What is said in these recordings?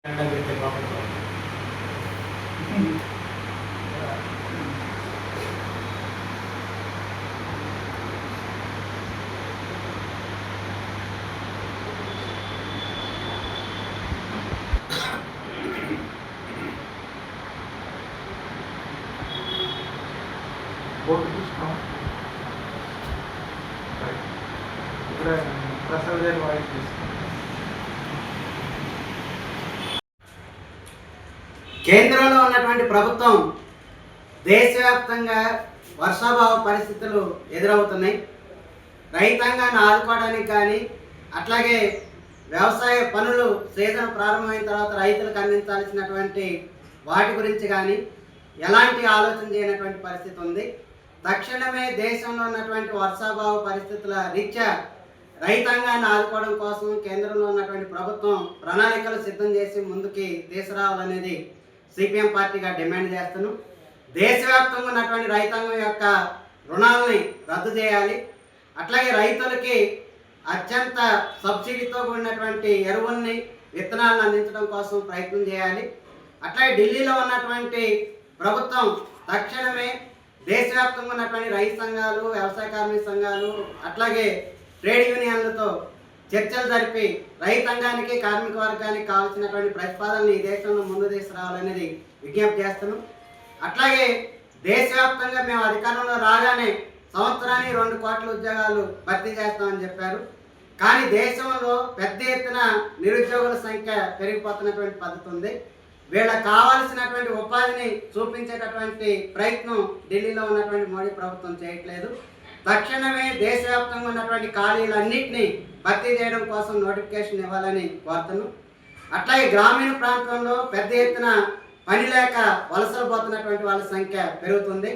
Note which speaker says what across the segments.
Speaker 1: Board చూసుకో ఇక్కడ ప్రసాద్ గారి వాయిస్ తీసుకో.
Speaker 2: కేంద్రంలో ఉన్నటువంటి ప్రభుత్వం దేశవ్యాప్తంగా వర్షాభావ పరిస్థితులు ఎదురవుతున్నాయి. రైతాంగాన్ని ఆదుకోవడానికి కానీ అట్లాగే వ్యవసాయ పనులు సీజన్ ప్రారంభమైన తర్వాత రైతులకు అందించాల్సినటువంటి వాటి గురించి కానీ ఎలాంటి ఆలోచన చేయనటువంటి పరిస్థితి ఉంది. తక్షణమే దేశంలో ఉన్నటువంటి వర్షాభావ పరిస్థితుల రీత్యా రైతాంగాన్ని ఆదుకోవడం కోసం కేంద్రంలో ఉన్నటువంటి ప్రభుత్వం ప్రణాళికలు సిద్ధం చేసి ముందుకి తీసుకురావాలనేది సిపిఎం పార్టీగా డిమాండ్ చేస్తున్నాం. దేశవ్యాప్తంగా ఉన్నటువంటి రైతాంగం యొక్క రుణాలని రద్దు చేయాలి. అట్లాగే రైతులకి అత్యంత సబ్సిడీతో కూడినటువంటి ఎరువుల్ని విత్తనాలను అందించడం కోసం ప్రయత్నం చేయాలి. అట్లాగే ఢిల్లీలో ఉన్నటువంటి ప్రభుత్వం తక్షణమే దేశవ్యాప్తంగా ఉన్నటువంటి రైతు సంఘాలు, వ్యవసాయ కార్మిక సంఘాలు, అట్లాగే ట్రేడ్ యూనియన్లతో చర్చలు జరిపి రైతాంగానికి కార్మిక వర్గానికి కావాల్సినటువంటి ప్రతిపాదనలు ఈ దేశంలో ముందు తీసుకురావాలనేది విజ్ఞప్తి చేస్తున్నాం. అట్లాగే దేశవ్యాప్తంగా మేము అధికారంలో రాగానే సంవత్సరానికి 2 కోట్ల ఉద్యోగాలు భర్తీ చేస్తామని చెప్పారు. కానీ దేశంలో పెద్ద ఎత్తున నిరుద్యోగుల సంఖ్య పెరిగిపోతున్నటువంటి పద్ధతి ఉంది. వీళ్ళకి కావాల్సినటువంటి ఉపాధిని చూపించేటటువంటి ప్రయత్నం ఢిల్లీలో ఉన్నటువంటి మోడీ ప్రభుత్వం చేయట్లేదు. తక్షణమే దేశవ్యాప్తంగా ఉన్నటువంటి ఖాళీలన్నింటినీ భర్తీ చేయడం కోసం నోటిఫికేషన్ ఇవ్వాలని కోరుతున్నాం. అట్లాగే గ్రామీణ ప్రాంతంలో పెద్ద ఎత్తున పని లేక వలసలు పోతున్నటువంటి వాళ్ళ సంఖ్య పెరుగుతుంది.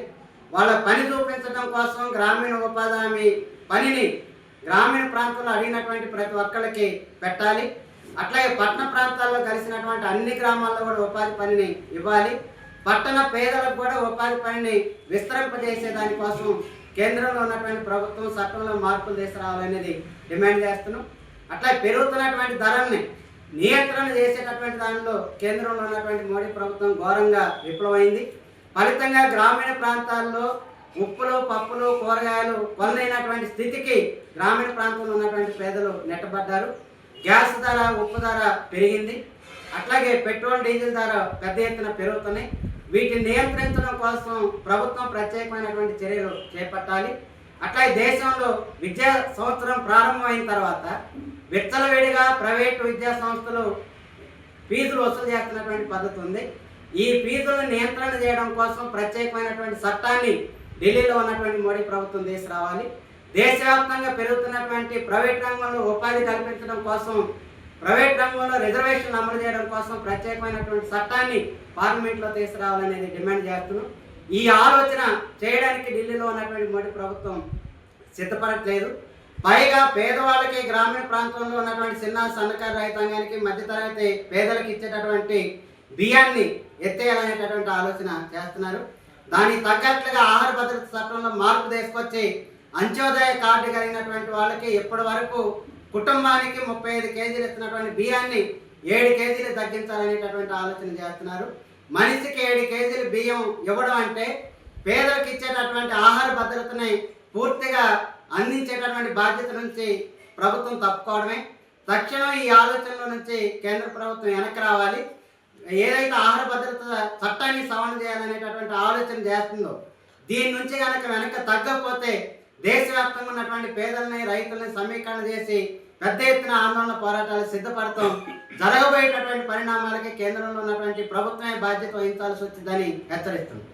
Speaker 2: వాళ్ళ పని చూపించడం కోసం గ్రామీణ ఉపాధి హామీ పనిని గ్రామీణ ప్రాంతంలో అడిగినటువంటి ప్రతి ఒక్కరికి పెట్టాలి. అట్లాగే పట్టణ ప్రాంతాల్లో కలిసినటువంటి అన్ని గ్రామాల్లో కూడా ఉపాధి పనిని ఇవ్వాలి. పట్టణ పేదలకు కూడా ఉపాధి పనిని విస్తరింపజేసే దానికోసం కేంద్రంలో ఉన్నటువంటి ప్రభుత్వం చట్టంలో మార్పులు తీసుకురావాలనేది డిమాండ్ చేస్తున్నాం. అట్లా పెరుగుతున్నటువంటి ధరల్ని నియంత్రణ చేసేటటువంటి దానిలో కేంద్రంలో ఉన్నటువంటి మోడీ ప్రభుత్వం ఘోరంగా విఫలమైంది. ఫలితంగా గ్రామీణ ప్రాంతాల్లో ఉప్పులు, పప్పులు, కూరగాయలు కొనలేనటువంటి స్థితికి గ్రామీణ ప్రాంతంలో ఉన్నటువంటి పేదలు నెట్టబడ్డారు. గ్యాస్ ధర, ఉప్పు ధర పెరిగింది. అట్లాగే పెట్రోల్, డీజిల్ ధర పెద్ద ఎత్తున పెరుగుతున్నాయి. వీటిని నియంత్రించడం కోసం ప్రభుత్వం ప్రత్యేకమైనటువంటి చర్యలు చేపట్టాలి. అట్లాగే దేశంలో విద్యా సంవత్సరం ప్రారంభమైన తర్వాత విచ్చలవిడిగా ప్రైవేటు విద్యా సంస్థలు ఫీజులు వసూలు చేస్తున్నటువంటి పద్ధతి ఉంది. ఈ ఫీజులను నియంత్రణ చేయడం కోసం ప్రత్యేకమైనటువంటి చట్టాన్ని ఢిల్లీలో ఉన్నటువంటి మోడీ ప్రభుత్వం తీసుకురావాలి. దేశవ్యాప్తంగా పెరుగుతున్నటువంటి ప్రైవేట్ రంగంలో ఉపాధి కల్పించడం కోసం, ప్రైవేట్ రంగంలో రిజర్వేషన్లు అమలు చేయడం కోసం ప్రత్యేకమైనటువంటి చట్టాన్ని పార్లమెంట్లో తీసుకురావాలనేది డిమాండ్ చేస్తున్నాం. ఈ ఆలోచన చేయడానికి ఢిల్లీలో ఉన్నటువంటి మోడీ ప్రభుత్వం సిద్ధపడట్లేదు. పైగా పేదవాళ్ళకి, గ్రామీణ ప్రాంతంలో ఉన్నటువంటి చిన్న సన్నకారు రైతాంగానికి, మధ్యతరగతి పేదలకు ఇచ్చేటటువంటి బియ్యాన్ని ఎత్తేయాలనేటటువంటి ఆలోచన చేస్తున్నారు. దానికి తగ్గట్లుగా ఆహార భద్రత చట్టంలో మార్పు తీసుకొచ్చి అంత్యోదయ కార్డు కలిగినటువంటి వాళ్ళకి ఇప్పటి వరకు కుటుంబానికి 35 కేజీలు ఇస్తున్నటువంటి బియ్యాన్ని 7 కేజీలు తగ్గించాలనేటటువంటి ఆలోచన చేస్తున్నారు. మనిషికి 7 కేజీలు బియ్యం ఇవ్వడం అంటే పేదలకు ఇచ్చేటటువంటి ఆహార భద్రతని పూర్తిగా అందించేటటువంటి బాధ్యత నుంచి ప్రభుత్వం తప్పుకోవడమే. తక్షణం ఈ ఆలోచనల నుంచి కేంద్ర ప్రభుత్వం వెనక్కి రావాలి. ఏదైతే ఆహార భద్రత చట్టాన్ని సవరణ చేయాలనేటటువంటి ఆలోచన చేస్తుందో దీని నుంచి కనుక వెనక్కి తగ్గకపోతే దేశవ్యాప్తంగా ఉన్నటువంటి పేదలని, రైతులని సమీకరణ చేసి పెద్ద ఎత్తున ఆందోళన పోరాటాలు సిద్ధపడతాం. జరగబోయేటటువంటి పరిణామాలకి కేంద్రంలో ఉన్నటువంటి ప్రభుత్వమే బాధ్యత వహించాల్సి వచ్చిందని హెచ్చరిస్తుంది.